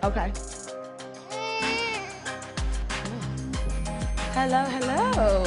Okay. Hello, hello,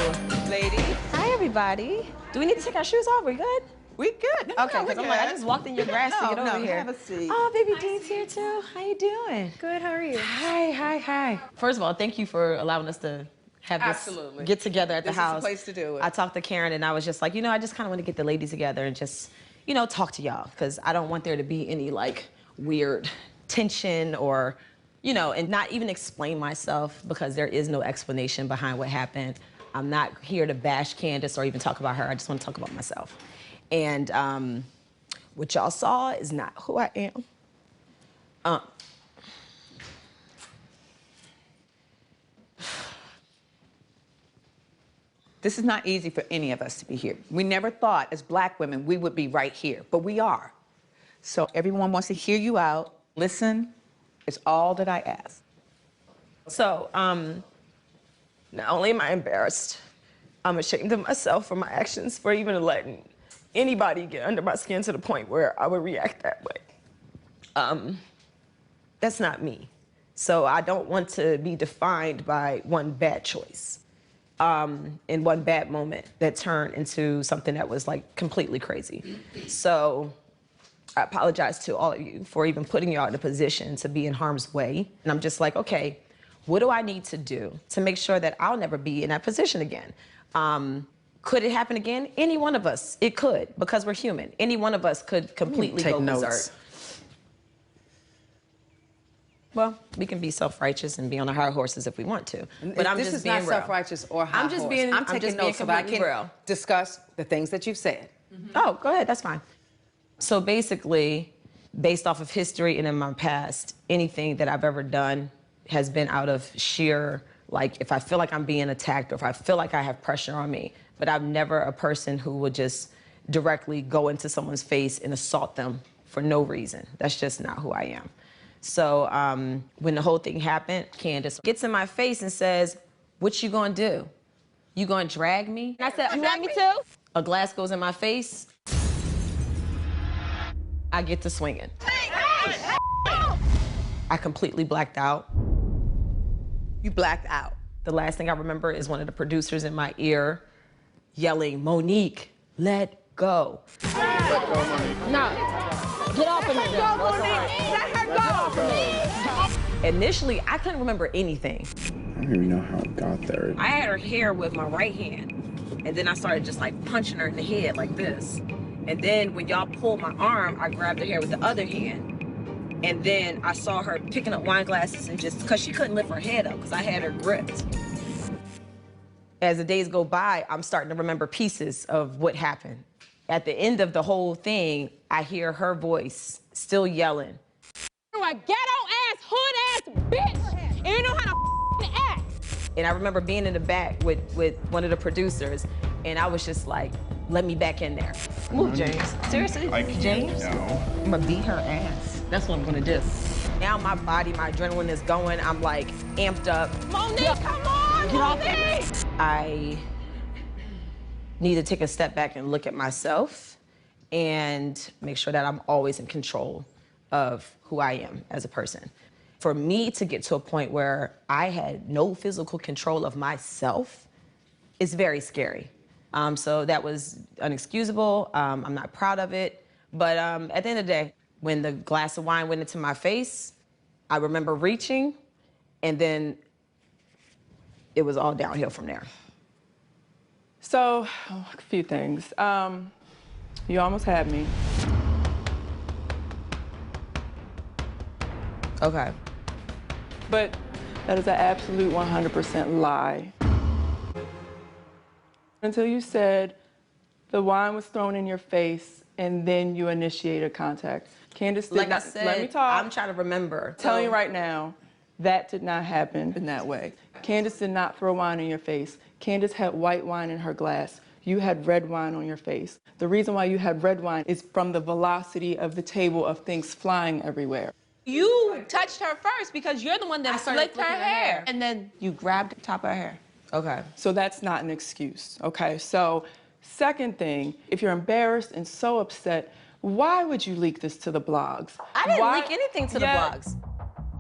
ladies. Hi, everybody. Do we need to take our shoes off? We good? We good. No, Okay, because I'm like, I just walked in your grass to get over here. Have a seat. Oh, baby Dean's here too. How you doing? Good, how are you? Hi, hi, hi. First of all, thank you for allowing us to have this get together at the house. This is the place to do it. I talked to Karen and I was just like, you know, I just kind of want to get the ladies together and just, you know, talk to y'all because I don't want there to be any like weird tension or, you know, and not even explain myself because there is no explanation behind what happened. I'm not here to bash Candace or even talk about her. I just want to talk about myself. And what y'all saw is not who I am. This is not easy for any of us to be here. We never thought as Black women we would be right here, but we are. So everyone wants to hear you out. Listen, it's all that I ask. So, not only am I embarrassed, I'm ashamed of myself for my actions, for even letting anybody get under my skin to the point where I would react that way. That's not me. So I don't want to be defined by one bad choice, in one bad moment that turned into something that was like completely crazy. So I apologize to all of you for even putting y'all in a position to be in harm's way. And I'm just like, okay, what do I need to do to make sure that I'll never be in that position again? Could it happen again? Any one of us, it could, because we're human. Any one of us could completely go berserk. Well, we can be self-righteous and be on our high horses if we want to. But I'm just being real. This is not self-righteous or high horse. I'm taking notes so that I can discuss the things that you've said. Oh, go ahead, that's fine. So basically, based off of history and in my past, anything that I've ever done has been out of sheer, like, if I feel like I'm being attacked or if I feel like I have pressure on me, but I'm never a person who would just directly go into someone's face and assault them for no reason. That's just not who I am. So when the whole thing happened, Candace gets in my face and says, what you gonna do? You gonna drag me? And I said, you want me to? A glass goes in my face. I get to swinging. I completely blacked out. You blacked out. The last thing I remember is one of the producers in my ear yelling, Monique, let go. Let go, Monique. No, get off of me. Let go, Monique. Let her go. Initially, I couldn't remember anything. I don't even know how it got there. I had her hair with my right hand, and then I started just like punching her in the head like this. And then when y'all pulled my arm, I grabbed her hair with the other hand. And then I saw her picking up wine glasses and just, because she couldn't lift her head up because I had her gripped. As the days go by, I'm starting to remember pieces of what happened. At the end of the whole thing, I hear her voice still yelling. You a ghetto-ass, hood-ass bitch, and you know how to act. And I remember being in the back with one of the producers, and I was just like, let me back in there. Move, James. Seriously, James? No. I'm gonna beat her ass. That's what I'm gonna do. Now my body, my adrenaline is going. I'm like amped up. Monique, come on, Get off Monique! me. I need to take a step back and look at myself and make sure that I'm always in control of who I am as a person. For me to get to a point where I had no physical control of myself is very scary. So that was inexcusable. I'm not proud of it. But at the end of the day, when the glass of wine went into my face, I remember reaching, and then it was all downhill from there. So, a few things. You almost had me. Okay. But that is an absolute 100% lie. Until you said the wine was thrown in your face and then you initiated contact. Candace did like not, I said, let me talk. I'm trying to remember. Telling you right now, that did not happen in that way. Candace did not throw wine in your face. Candace had white wine in her glass. You had red wine on your face. The reason why you had red wine is from the velocity of the table of things flying everywhere. You touched her first because you're the one that flicked her hair. And then you grabbed the top of her hair. Okay. So that's not an excuse, okay? So, second thing, if you're embarrassed and so upset, why would you leak this to the blogs? I didn't leak anything to the blogs.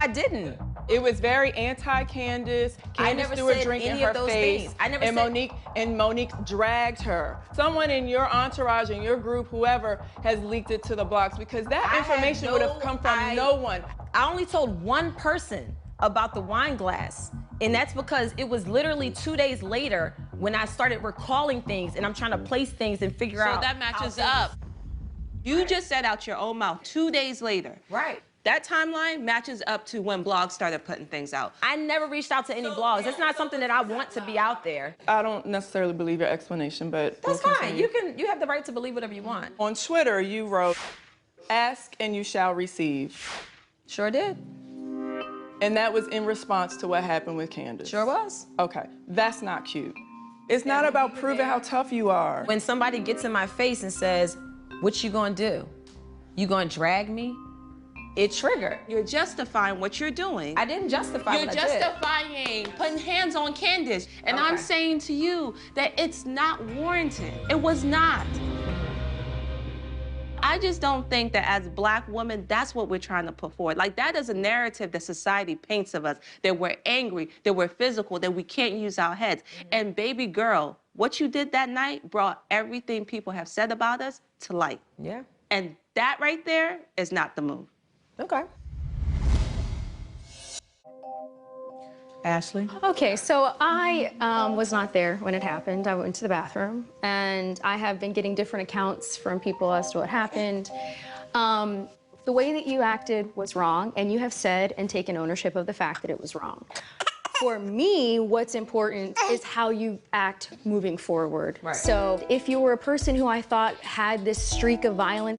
I didn't. It was very anti-Candace. Candace never threw a said drink in any her of those face. things. I never and said- Monique dragged her. Someone in your entourage, in your group, whoever, has leaked it to the blocks because that I information had would have come from no one. I only told one person about the wine glass, and that's because it was literally 2 days later when I started recalling things and I'm trying to place things and figure out. So that matches up. You just said out your own mouth 2 days later. Right. That timeline matches up to when blogs started putting things out. I never reached out to any blogs. It's not something that I want to be out there. I don't necessarily believe your explanation, but That's we'll fine. continue. You have the right to believe whatever you want. On Twitter, you wrote, "Ask and you shall receive." Sure did. And that was in response to what happened with Candace. Sure was. Okay, that's not cute. It's not about proving how tough you are. When somebody gets in my face and says, "What you gonna do? You gonna drag me?" It triggered. You're justifying what you're doing. I didn't justify You're what I did. justifying putting hands on Candace. And I'm Okay. saying to you that it's not warranted. It was not. I just don't think that as Black women, that's what we're trying to put forward. Like, that is a narrative that society paints of us, that we're angry, that we're physical, that we can't use our heads. And baby girl, what you did that night brought everything people have said about us to light. Yeah. And that right there is not the move. Okay. Ashley? Okay, so I was not there when it happened. I went to the bathroom, and I have been getting different accounts from people as to what happened. The way that you acted was wrong, and you have said and taken ownership of the fact that it was wrong. For me, what's important is how you act moving forward. Right. So if you were a person who I thought had this streak of violence,